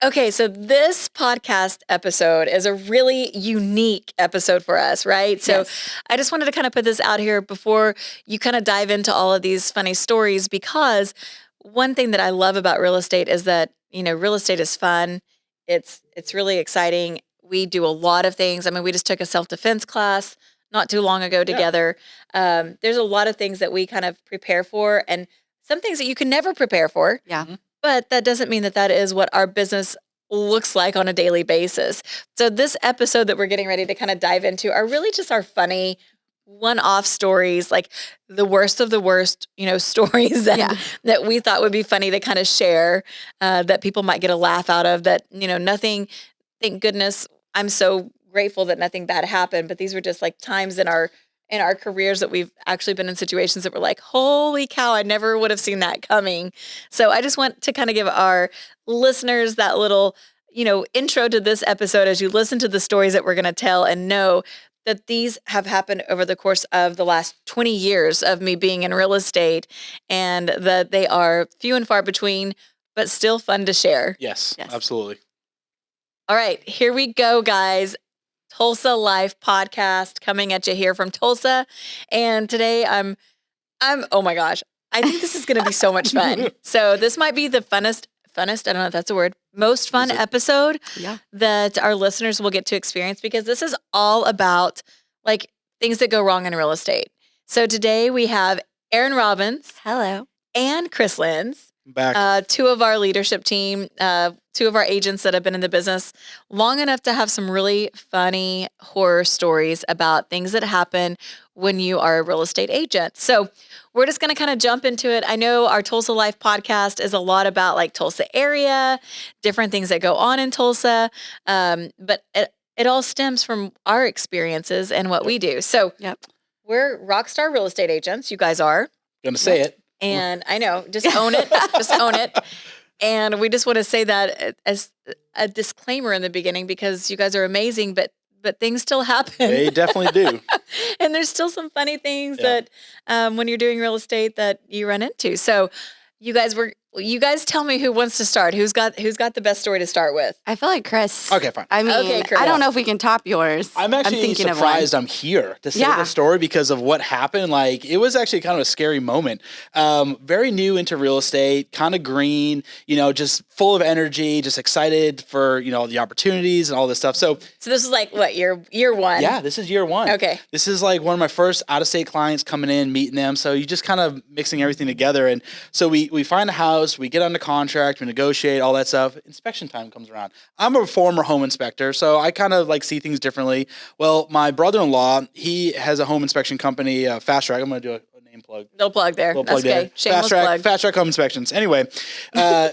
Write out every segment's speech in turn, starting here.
Okay, so this podcast episode is a really unique episode for us, right? So I just wanted to kind of put this out here before you kind of dive into all of these funny stories, because one thing that I love about real estate is that, real estate is fun. It's really exciting. We do a lot of things. I mean, we just took a self-defense class not too long ago together. There's a lot of things that we kind of prepare for, and some things that you can never prepare for. Yeah. But that doesn't mean that that is what our business looks like on a daily basis. So this episode that we're getting ready to kind of dive into are really just our funny one-off stories, like the worst of the worst, stories that we thought would be funny to kind of share, that people might get a laugh out of, that, nothing, thank goodness, I'm so grateful that nothing bad happened, but these were just like times in our careers that we've actually been in situations that were like, holy cow, I never would have seen that coming. So I just want to kind of give our listeners that little, intro to this episode as you listen to the stories that we're going to tell, and know that these have happened over the course of the last 20 years of me being in real estate, and that they are few and far between, but still fun to share. Yes. Absolutely. All right, here we go, guys. Tulsa Life podcast coming at you here from Tulsa. And today I'm oh my gosh, I think this is going to be so much fun. So this might be the funnest, I don't know if that's a word, most fun episode that our listeners will get to experience, because this is all about like things that go wrong in real estate. So today we have Erin Robins. Hello. And Chris Lenz. Back. Two of our leadership team, two of our agents that have been in the business long enough to have some really funny horror stories about things that happen when you are a real estate agent. So we're just going to kind of jump into it. I know our Tulsa Life podcast is a lot about like Tulsa area, different things that go on in Tulsa, but it all stems from our experiences and what we do. So we're rock star real estate agents. You guys are. Gonna say it. And I know, just own it. Just own it. And we just want to say that as a disclaimer in the beginning, because you guys are amazing, but things still happen. They definitely do. And there's still some funny things that when you're doing real estate that you run into. So you guys tell me who wants to start. Who's got the best story to start with? I feel like Chris. Okay, fine. I mean, Chris. I don't know if we can top yours. I'm actually surprised I'm here to say the story because of what happened. Like, it was actually kind of a scary moment. Very new into real estate, kind of green, just full of energy, just excited for, the opportunities and all this stuff. So this is like what, year one? Yeah, this is year one. Okay. This is like one of my first out-of-state clients coming in, meeting them. So you just kind of mixing everything together. And so we find a house, we get under contract, we negotiate, all that stuff. Inspection time comes around. I'm a former home inspector, so I kind of like see things differently. Well, my brother-in-law, he has a home inspection company, Fast Track. I'm going to do a name plug. No plug there. That's okay. Shameless plug. Fast Track Home Inspections. Anyway,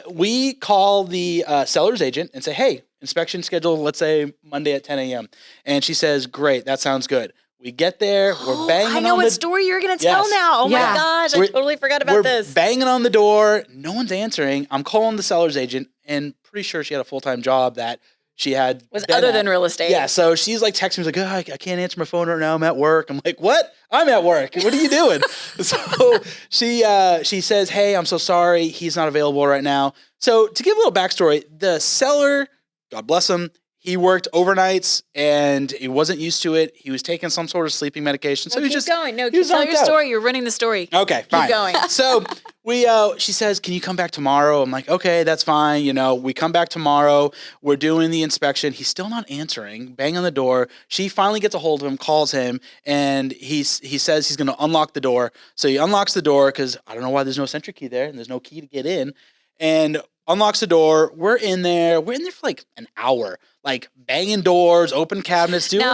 we call the seller's agent and say, hey, inspection scheduled, let's say Monday at 10 a.m. And she says, great, that sounds good. We get there, we're banging on the... I know what story you're going to tell now. Oh my gosh, I totally forgot about this. We're banging on the door, no one's answering. I'm calling the seller's agent, and pretty sure she had a full-time job that she had... Was other than real estate. Yeah, so she's like texting me, like, oh, I can't answer my phone right now, I'm at work. I'm like, what? I'm at work. What are you doing? So she says, hey, I'm so sorry, he's not available right now. So to give a little backstory, the seller, God bless him, he worked overnights and he wasn't used to it. He was taking some sort of sleeping medication. So he was just going. No, keep tell your story. You're running the story. Okay, fine. Keep going. So she says, can you come back tomorrow? I'm like, okay, that's fine. We come back tomorrow. We're doing the inspection. He's still not answering. Bang on the door. She finally gets a hold of him, calls him, and he says he's going to unlock the door. So he unlocks the door because I don't know why there's no sentry key there and there's no key to get in. And unlocks the door. We're in there for like an hour, like banging doors, open cabinets, doing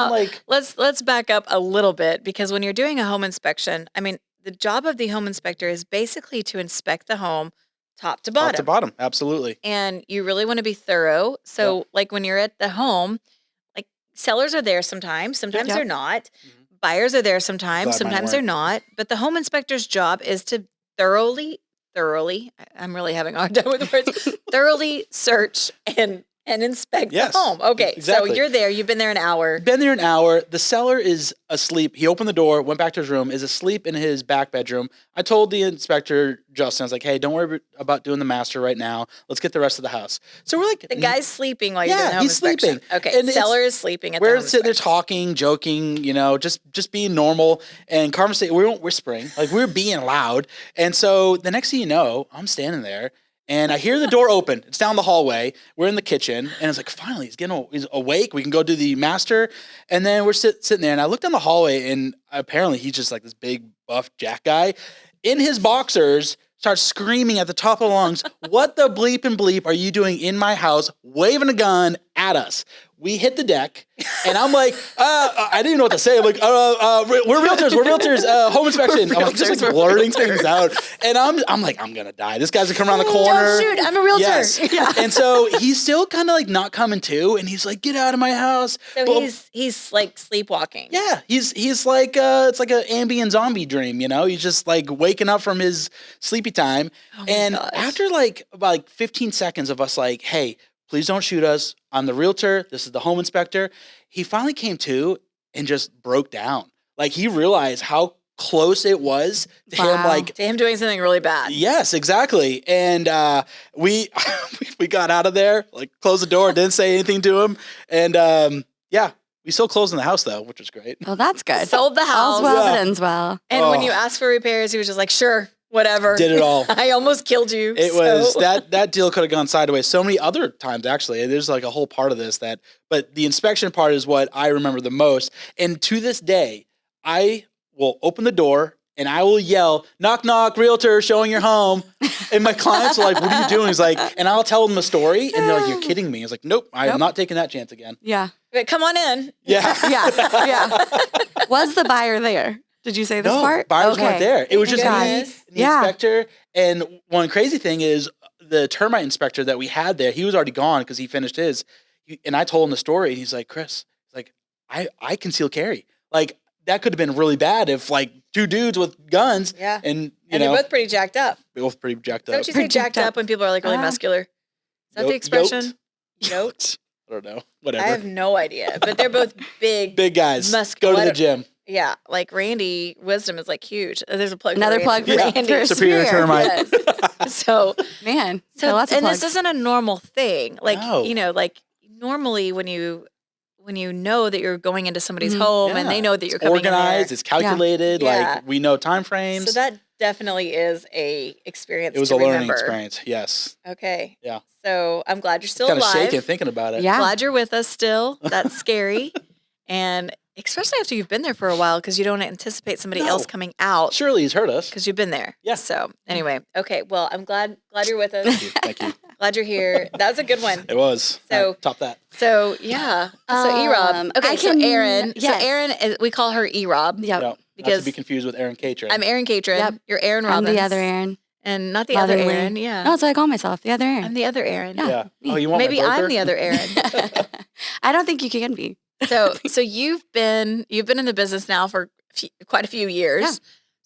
let's back up a little bit, because when you're doing a home inspection, I mean, the job of the home inspector is basically to inspect the home top to bottom. Top to bottom, absolutely. And you really want to be thorough. So like when you're at the home, like sellers are there sometimes they're not. Mm-hmm. Buyers are there sometimes they're not. But the home inspector's job is to thoroughly, I'm really having a hard time with the words, thoroughly search and and inspect Yes, the home. Okay, exactly. so you're there. You've been there an hour. Been there an hour. The seller is asleep. He opened the door, went back to his room, is asleep in his back bedroom. I told the inspector, Justin, I was like, hey, don't worry about doing the master right now. Let's get the rest of the house. So we're like, The guy's sleeping while you're doing the home he's inspection. sleeping. Okay, And seller is sleeping at the we're home sitting there inspection. talking, joking, just being normal and conversation. We weren't whispering, like we were being loud. And so the next thing you know, I'm standing there. And I hear the door open. It's down the hallway. We're in the kitchen, and it's like, finally, he's awake. We can go do the master. And then we're sitting there, and I look down the hallway, and apparently he's just like this big buff jack guy in his boxers. Starts screaming at the top of the lungs, what the bleep and bleep are you doing in my house, waving a gun at us? We hit the deck, and I'm like, I didn't even know what to say. I'm like, we're realtors, home inspection. I'm like, just like blurting things out. And I'm like, I'm going to die. This guy's going to come around the corner. Don't shoot, I'm a realtor. Yes. Yeah. And so he's still kind of like not coming to, and he's like, get out of my house. So But- he's like sleepwalking. yeah, he's like it's like an ambient zombie dream, He's just like waking up from his sleepy time. Oh my And gosh. after about 15 seconds of us like, hey, please don't shoot us. I'm the realtor. This is the home inspector. He finally came to and just broke down. Like he realized how close it was to him. Wow. Like, To him doing something really bad. yes, exactly. And we we got out of there, like closed the door, didn't say anything to him. And yeah, we still closed in the house though, which was great. Well, that's good. Sold the house. All's well Yeah. that ends well. And when Oh. you asked for repairs, he was just like, sure, whatever. Did it all. I almost killed you. It so- was that deal could have gone sideways so many other times actually. There's like a whole part of this but the inspection part is what I remember the most. And to this day, I will open the door and I will yell, knock, knock, realtor, showing your home. And my clients are like, what are you doing? He's like, and I'll tell them a story and they're like, you're kidding me. I was like, nope, I am Nope. not taking that chance again. Yeah. But come on in. Yeah. Yeah. Yeah. Was the buyer there? Did you say this No, part? buyers weren't there. It was just Thank me, goodness. and the Yeah. inspector. And one crazy thing is the termite inspector that we had there, he was already gone because he finished his. And I told him the story. And he's like, Chris, I conceal carry. Like, that could have been really bad if like two dudes with guns Yeah. and, And they're both pretty jacked up. both pretty jacked Is that up. what you say, Pretty jacked jacked up when people are like really muscular? Is that the Yoked? expression? Yoked? Yoked? I don't know. I Whatever. have no idea. But they're both big. Big guys. muscular. Go to the gym. Yeah. Like Randy Wisdom is like huge. There's a plug. Another for plug Randy. for Yeah. Randy. Superior termite. Yes. So, Man. so lots of and plugs. this isn't a normal thing. Like, No. like normally when you know that you're going into somebody's Mhm. home and Yeah. they know that you're It's coming organized. in It's calculated. Yeah. Like, we know time frames. there. So that definitely is a experience it was to a learning remember. experience. Yes. Okay. Yeah. So I'm glad you're still Kind of alive. shaking thinking about it. Yeah. Glad you're with us still. That's scary. And especially after you've been there for a while because you don't anticipate somebody No. else coming out Surely he's heard us. because you've been there. Yeah. So anyway, okay. Well, I'm glad you're with us. Thank you. Thank you. Glad you're here. That was a good one. It was. So- Top that. So yeah. So E-Rob. Okay. I So can- Erin. yes. So Erin, we call her E-Rob. Yep. No, not because to be confused with Erin Catron. I'm Erin Catron. Yep. You're Erin Robins. I'm the other Erin. And not the other Motherly. Erin. Yeah. No, that's what I call myself. The other Erin. I'm the other Erin. Yeah. yeah. Oh, you want Maybe my I'm broker? the other Erin. I don't think you can be. So you've been in the business now for quite a few years. Yeah.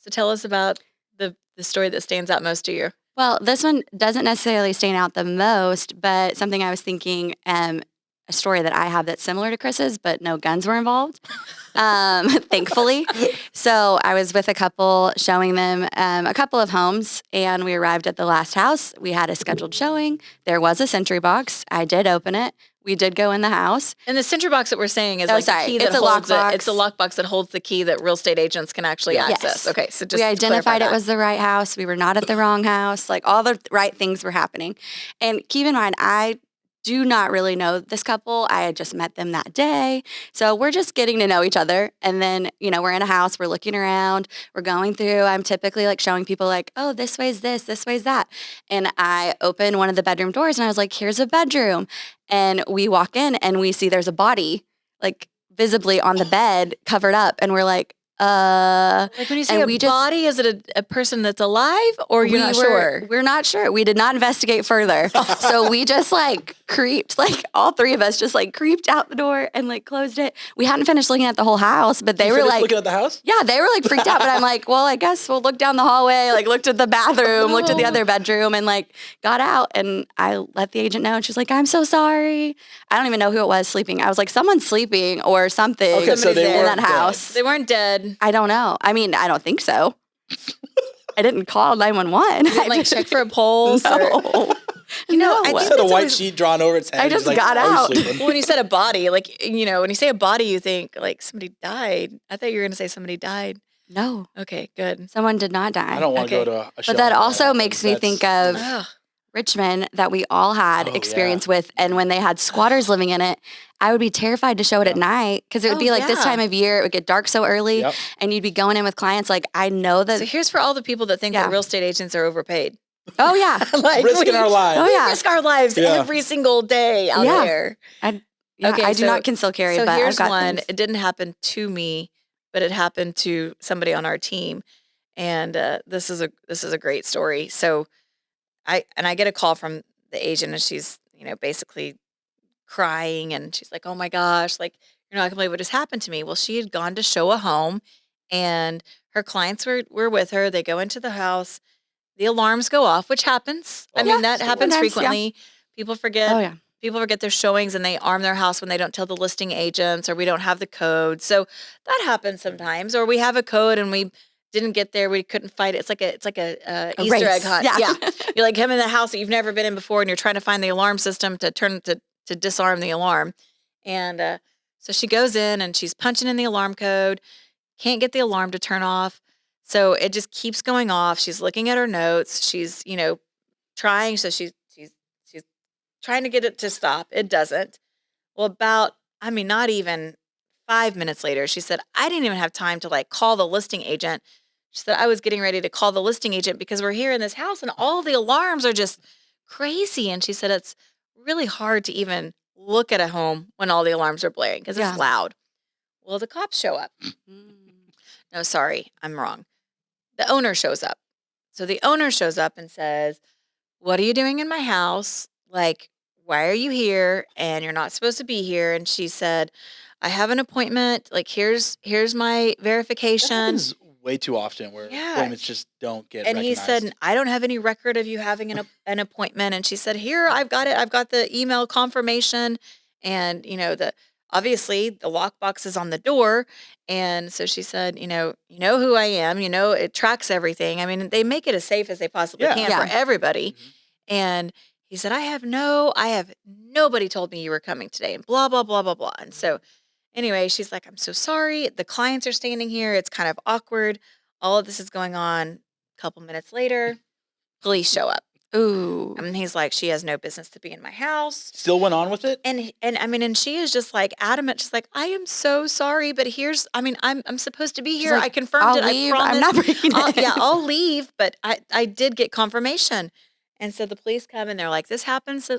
So tell us about the story that stands out most to you. Well, this one doesn't necessarily stand out the most, but something I was thinking, a story that I have that's similar to Chris's, but no guns were involved, thankfully. So I was with a couple showing them a couple of homes, and we arrived at the last house. We had a scheduled showing. There was a sentry box. I did open it. We did go in the house. And the sentry box that we're saying is Oh, like sorry. the key that It's a holds lockbox. it. It's a lockbox that holds the key that real estate agents can actually Yeah. access. Yes. Okay, so just We identified it clarify was the right house. We were not at the wrong house. Like all the right things were happening. And keep in mind, I do not really know this couple. I had just met them that day. So we're just getting to know each other. And then, we're in a house, we're looking around, we're going through. I'm typically like showing people like, oh, this way's this way's that. And I open one of the bedroom doors and I was like, here's a bedroom. And we walk in and we see there's a body like visibly on the bed covered up. And we're like, Like when you say and a we just- body, is it a person that's alive or you're not sure? We're not sure. We did not investigate further. So we just like creeped. Like all three of us just like creeped out the door and like closed it. We hadn't finished looking at the whole house, but they You were finished like, looking at the house? yeah, they were like freaked out. But I'm like, well, I guess we'll look down the hallway, like looked at the bathroom, looked at the other bedroom, and like got out. And I let the agent know. And she's like, I'm so sorry. I don't even know who it was sleeping. I was like, someone's sleeping or something Okay, so they in weren't that dead. house. They weren't dead. I don't know. I mean, I don't think so. I didn't call 911. You didn't like check for a pulse. Or, No. you know, I It think had a that's white always- sheet drawn over its head. I just It's like, got "Are you out." sleeping?" when you said a body, like, you know, when you say a body, you think like somebody died. I thought you were going to say somebody died. No, Okay, good. someone did not die. I don't want to Okay. go to a show. But that where also happens. makes me That's- think of Ugh. Richmond that we all had Oh, experience with. And when they had squatters living in it, I would be terrified to show it at night because it would Oh, be like this yeah. time of year. It would get dark so early Yep. and you'd be going in with clients. Like, I know that. So here's for all the people that think Yeah. that real estate agents are overpaid. Oh, yeah. Like risking our lives. Oh, we yeah. risk our lives Yeah. every single day out Yeah. there. Yeah, Okay, I do so- not conceal carry, So but I've here's got one. things. It didn't happen to me, but it happened to somebody on our team, and this is a great story. So I get a call from the agent, and she's basically crying, and she's like, "Oh my gosh, like you're not gonna believe what just happened to me." Well, she had gone to show a home, and her clients were with her. They go into the house, the alarms go off, which happens. I Yeah, mean, that happens sometimes, yeah. frequently. People forget. Oh, yeah. People forget their showings and they arm their house when they don't tell the listing agents or we don't have the code. So that happens sometimes. Or we have a code and we didn't get there. We couldn't find it. It's like a A Easter egg race. hunt. Yeah. You're like him in the house that you've never been in before and you're trying to find the alarm system to disarm the alarm. And so she goes in and she's punching in the alarm code, can't get the alarm to turn off. So it just keeps going off. She's looking at her notes. She's, trying. So she's trying to get it to stop. It doesn't. Well, not even 5 minutes later, she said, I didn't even have time to like call the listing agent. She said, I was getting ready to call the listing agent because we're here in this house and all the alarms are just crazy. And she said, it's really hard to even look at a home when all the alarms are blaring because Yeah. it's loud. Well, the cops show up. Mm. No, sorry, I'm wrong. The owner shows up. So the owner shows up and says, what are you doing in my house? Like, why are you here? And you're not supposed to be here. And she said, I have an appointment. Like, here's my That verification. happens way too often where Yeah. appointments just don't get And he recognized. said, I don't have any record of you having an appointment. And she said, here, I've got it. I've got the email confirmation. And, obviously the lockbox is on the door. And so she said, you know who I am, it tracks everything. I mean, they make it as safe as they possibly Yeah. can Yeah. for everybody. Mhm. And he said, I have nobody told me you were coming today and blah, blah, blah, blah, blah. And so anyway, she's like, I'm so sorry. The clients are standing here. It's kind of awkward. All of this is going on. A couple minutes later, police show up. Ooh. And he's like, she has no business to be in my house. Still went on with it? And she is just like adamant. She's like, I am so sorry, but I'm supposed to be here. like, I confirmed I'll it. leave. I promise. I'm not bringing it. Yeah, I'll leave, but I did get confirmation. And so the police come and they're like, this happens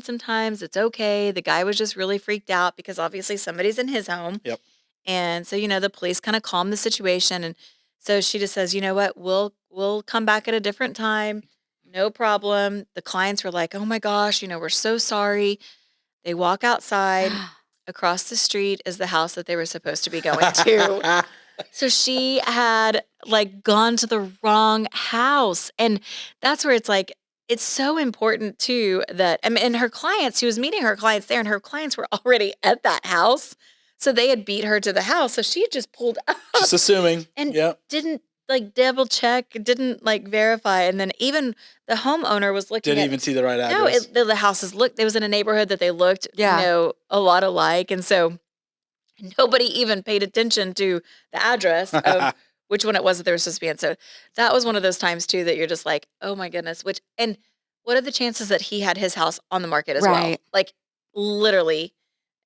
sometimes. It's okay. The guy was just really freaked out because obviously somebody's in his home. Yep. And so, the police kind of calm the situation. And so she just says, you know what, we'll come back at a different time. No problem. The clients were like, oh my gosh, we're so sorry. They walk outside. Across the street is the house that they were supposed to be going to. So she had like gone to the wrong house. And that's where it's like, it's so important too that, and her clients, she was meeting her clients there and her clients were already at that house. So they had beat her to the house. So she had just pulled up Just assuming. and Yep. didn't like double check, didn't like verify. And then even the homeowner was looking Didn't at, even see the right no, address. the houses looked, it was in a neighborhood that they looked, Yeah. a lot alike. And so nobody even paid attention to the address of which one it was that they were supposed to be in. So that was one of those times too that you're just like, oh my goodness. And what are the chances that he had his house on the market as well? Right. Like literally,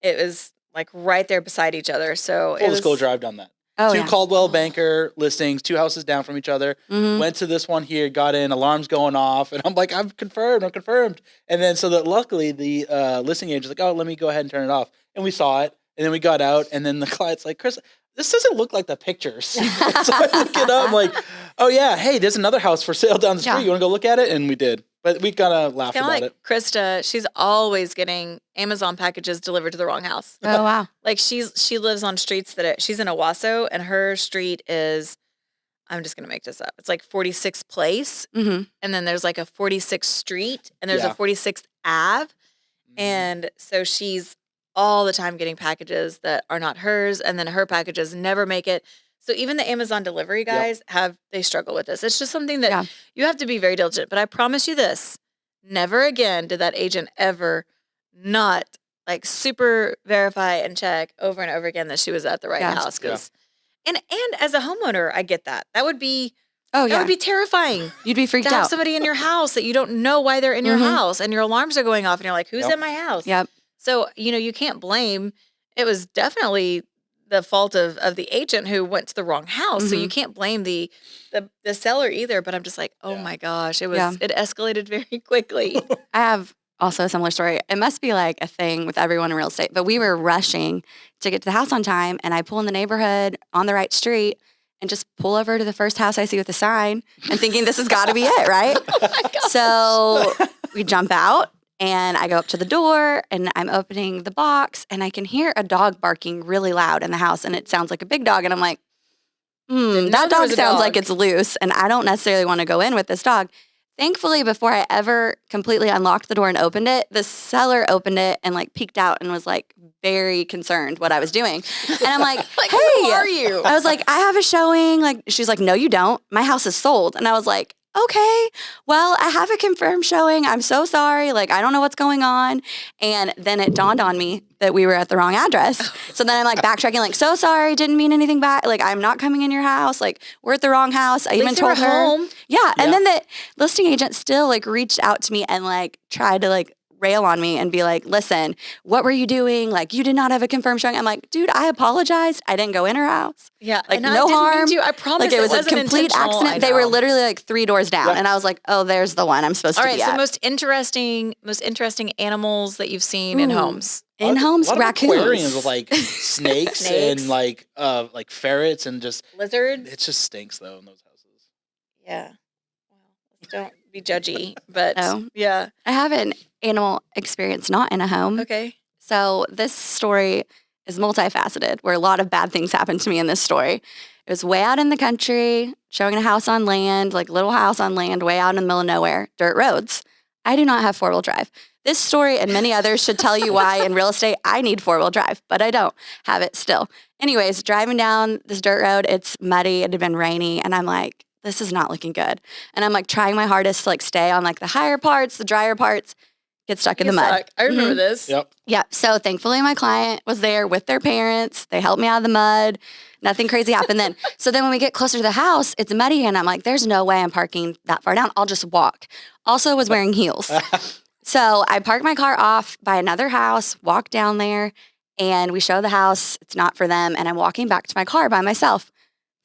it was like right there beside each other. So Full disclosure, I've done that. Oh, Two yeah. Caldwell Banker listings, 2 houses down from each other. Mhm. Went to this one here, got in, alarms going off, and I'm like, I'm confirmed. And then so that luckily the listing agent's like, oh, let me go ahead and turn it off. And we saw it, and then we got out, and then the client's like, Chris, this doesn't look like the pictures. So I look it up, I'm like, oh yeah, hey, there's another house for sale down the street. Yeah. You want to go look at it? And we did. But we kind of laughed Kind about of like it. Krista, she's always getting Amazon packages delivered to the wrong house. Oh, wow. Like she lives on streets she's in Owasso, and her street is, I'm just gonna make this up. It's like 46th Place, Mm-hmm. and then there's like a 46th Street, and there's Yeah. a 46th Ave, and so she's all the time getting packages that are not hers, and then her packages never make it. So even the Amazon delivery guys they struggle with this. It's just something that you have to be very diligent. But I promise you this, never again did that agent ever not like super verify and check over and over again that she was at the right house. And as a homeowner, I get that. That would be Oh, that would be terrifying. You'd be freaked to have out. somebody in your house that you don't know why they're in your house, and your alarms are going off, and you're like, who's in my house? Yep. So, you can't blame. It was definitely the fault of the agent who went to the wrong house. So you can't blame the seller either. But I'm just like, oh my gosh, it escalated very quickly. I have also a similar story. It must be like a thing with everyone in real estate, but we were rushing to get to the house on time, and I pull in the neighborhood on the right street and just pull over to the first house I see with a sign and thinking this has got to be it, right? So we jump out, and I go up to the door, and I'm opening the box, and I can hear a dog barking really loud in the house, and it sounds like a big dog, and I'm like, that dog sounds like it's loose, and I don't necessarily want to go in with this dog. Thankfully, before I ever completely unlocked the door and opened it, the seller opened it and like peeked out and was like very concerned what I was doing. And I'm like, Like, hey, who are you? I was like, I have a showing. Like, she's like, no, you don't. My house is sold. And I was like, okay, well, I have a confirmed showing. I'm so sorry. Like, I don't know what's going on. And then it dawned on me that we were at the wrong address. So then I'm like backtracking, like, so sorry, didn't mean anything bad. Like, I'm not coming in your house. Like, we're at the wrong house. I even told her. Home. Yeah. And then the listing agent still like reached out to me and like tried to like rail on me and be like, listen, what were you doing? Like, you did not have a confirmed showing. I'm like, dude, I apologized. I didn't go in her house. Yeah. Like, and no harm. I promise Like, it was a wasn't complete intentional. accident. They were literally like 3 doors down. And I was like, oh, there's the one I'm supposed to be so at. most interesting animals that you've seen in homes. In homes, a lot raccoons. Of aquariums with like snakes and like ferrets and just Lizards. It just stinks though in those houses. Yeah. Well, don't be judgy, but I have an animal experience not in a home. Okay. So this story is multifaceted, where a lot of bad things happened to me in this story. It was way out in the country, showing a house on land, like little house on land, way out in the middle of nowhere, dirt roads. I do not have 4-wheel drive. This story and many others should tell you why in real estate I need 4-wheel drive, but I don't have it still. Anyways, driving down this dirt road, it's muddy, it had been rainy, and I'm like, this is not looking good. And I'm like trying my hardest to like stay on like the higher parts, the drier parts, get stuck in the mud. I remember this. Yep. Yeah. So thankfully my client was there with their parents. They helped me out of the mud. Nothing crazy happened then. So then when we get closer to the house, it's muddy and I'm like, there's no way I'm parking that far down. I'll just walk. Also was wearing heels. So I parked my car off by another house, walk down there, and we show the house. It's not for them. And I'm walking back to my car by myself.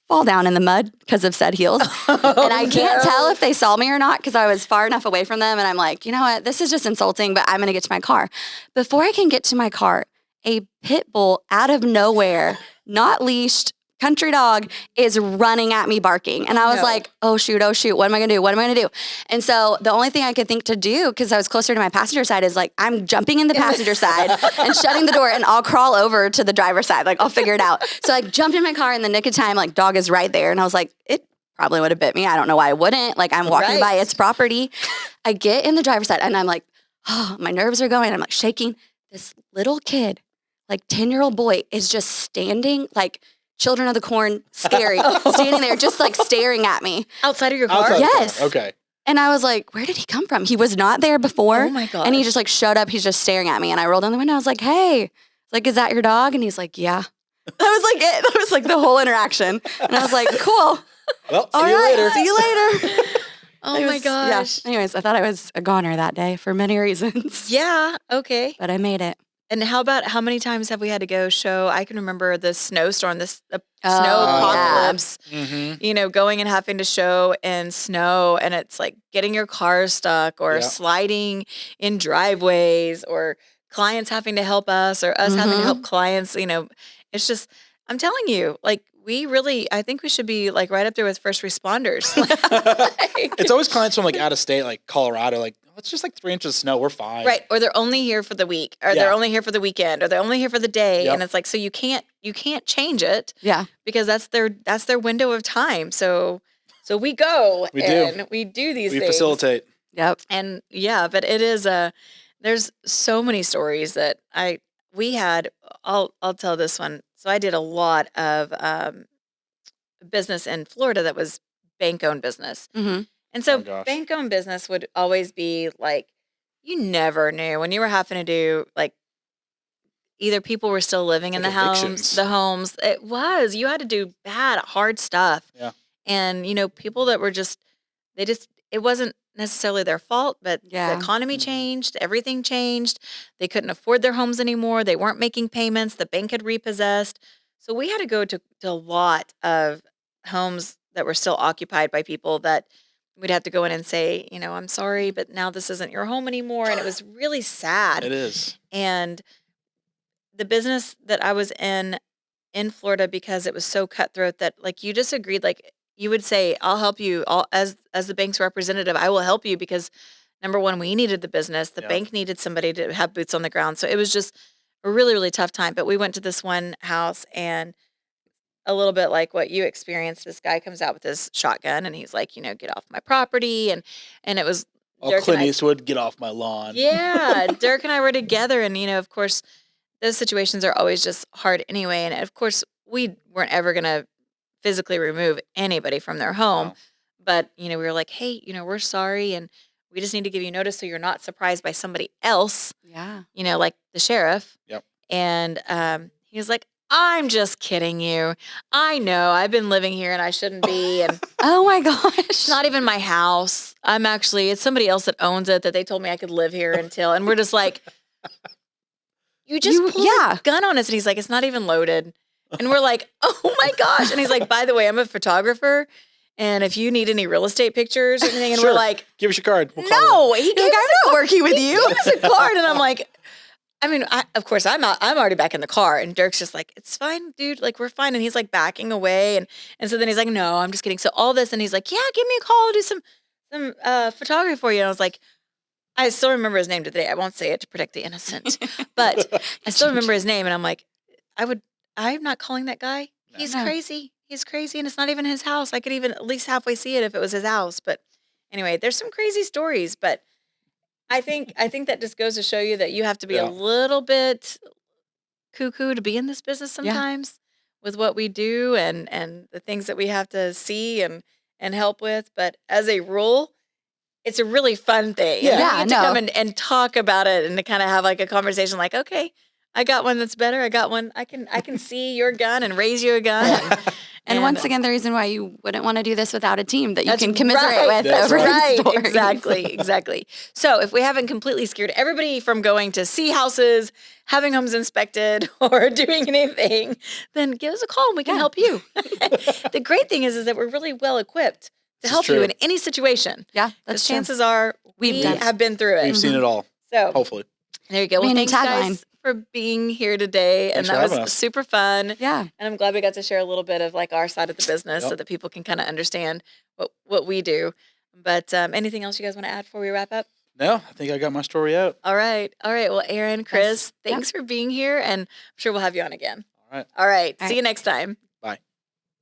Fall down in the mud because of said heels. And I can't tell if they saw me or not because I was far enough away from them. And I'm like, you know what? This is just insulting, but I'm going to get to my car. Before I can get to my car, a pit bull out of nowhere, not leashed, country dog is running at me barking. And I was like, oh shoot, what am I gonna do? What am I gonna do? And so the only thing I could think to do, because I was closer to my passenger side, is like, I'm jumping in the passenger side and shutting the door and I'll crawl over to the driver's side. Like, I'll figure it out. So I jumped in my car in the nick of time, like dog is right there. And I was like, it probably would have bit me. I don't know why I wouldn't. Like, I'm walking by its property. I get in the driver's side and I'm like, oh, my nerves are going. I'm like shaking. This little kid, like 10-year-old boy, is just standing like Children of the Corn, scary, standing there just like staring at me. Outside of your car? Outside Yes. Okay. And I was like, where did he come from? He was not there before. Oh my God. And he just like showed up. He's just staring at me. And I rolled down the window. I was like, hey, like, is that your dog? And he's like, yeah. That was like it. That was like the whole interaction. And I was like, cool. Well, All see you right, later. see you later. Oh It my was- gosh. Yeah. Anyways, I thought I was a goner that day for many reasons. Yeah. Okay. But I made it. And how many times have we had to go show? I can remember the snowstorm, the snow yeah. apocalypse, Mm-hmm. going and having to show in snow, and it's like getting your car stuck or Yeah. sliding in driveways, or clients having to help us or us having to help clients. It's just, I'm telling you, like, I think we should be like right up there with first responders. It's always clients from like out of state, like Colorado, like, oh, it's just like 3 inches of snow. We're fine. Right. Or they're only here for the week, or they're only here for the weekend, or they're only here for the day. Yep. And it's like, so you can't change it. Yeah. Because that's their window of time. So we go and we do these things. We facilitate. Yep. And yeah, but it is there's so many stories that we had. I'll tell this one. So I did a lot of business in Florida that was bank-owned business. Mm-hmm. And so Oh, gosh. bank-owned business would always be like, you never knew when you were having to do like, either people were still living in Like the evictions. homes. It was, you had to do bad, hard stuff. Yeah. And, people that were it wasn't necessarily their fault, but Yeah. the economy Mhm. changed, everything changed. They couldn't afford their homes anymore. They weren't making payments. The bank had repossessed. So we had to go to a lot of homes that were still occupied by people that we'd have to go in and say, I'm sorry, but now this isn't your home anymore. And it was really sad. It is. And the business that I was in Florida, because it was so cutthroat that like you just agreed, like you would say, I'll help you as the bank's representative. I will help you because number one, we needed the business. The Yeah. bank needed somebody to have boots on the ground. So it was just a really, really tough time. But we went to this one house and a little bit like what you experienced, this guy comes out with his shotgun and he's like, get off my property. And it was Oh, Dirk Clint and I- Eastwood, get off my lawn. yeah, Dirk and I were together, and of course, those situations are always just hard anyway. And of course, we weren't ever gonna physically remove anybody from their home, No. but we were like, hey, we're sorry, and we just need to give you notice so you're not surprised by somebody else, Yeah. like the sheriff. Yep. And he was like, I'm just kidding you. I know I've been living here and I shouldn't be, and Oh my gosh. it's not even my house. It's somebody else that owns it that they told me I could live here until, and we're just like, you just pulled a gun on us. And he's like, it's not even loaded. And we're like, oh my gosh. And he's like, by the way, I'm a photographer. And if you need any real estate pictures or anything, and Sure. we're like, Give us your card. We'll call no, he gave Like, I'm not working with you. He gave us a card. And I'm like, of course I'm already back in the car, and Dirk's just like, it's fine, dude. Like, we're fine. And he's like backing away. And so then he's like, no, I'm just kidding. So all this, and he's like, yeah, give me a call. I'll do some photography for you. And I was like, I still remember his name today. I won't say it to protect the innocent, but I still remember his name. And I'm like, I'm not calling that guy. He's No. crazy. He's crazy. And it's not even his house. I could even at least halfway see it if it was his house. But anyway, there's some crazy stories, but I think that just goes to show you that you have to be Yeah. a little bit cuckoo to be in this business sometimes with what we do and the things that we have to see and help with. But as a rule, it's a really fun thing. Yeah. And you Yeah, get to no. come and talk about it and to kind of have like a conversation like, okay, I got one that's better. I got one. I can see your gun and raise you a gun. And once again, the reason why you wouldn't want to do this without a team that you That's can commiserate right. with That's over right, these stories. exactly. So if we haven't completely scared everybody from going to see houses, having homes inspected, or doing anything, then give us a call and we can Yeah. help you. The great thing is that we're really well equipped to This is help you true. in any situation. Yeah, Because that's true. chances are we We've done it. have been through it. We've seen it all, So hopefully. there you go. Well, Meaning thanks tagline. guys for being here today. Thanks and for that having was us. super fun. Yeah. And I'm glad we got to share a little bit of like our side of the business so Yep. that people can kind of understand what we do. But anything else you guys want to add before we wrap up? No, I think I got my story out. All right. Well, Erin, Chris, thanks for being here, and I'm sure we'll have you on again. All right. All right. All See right. you next time.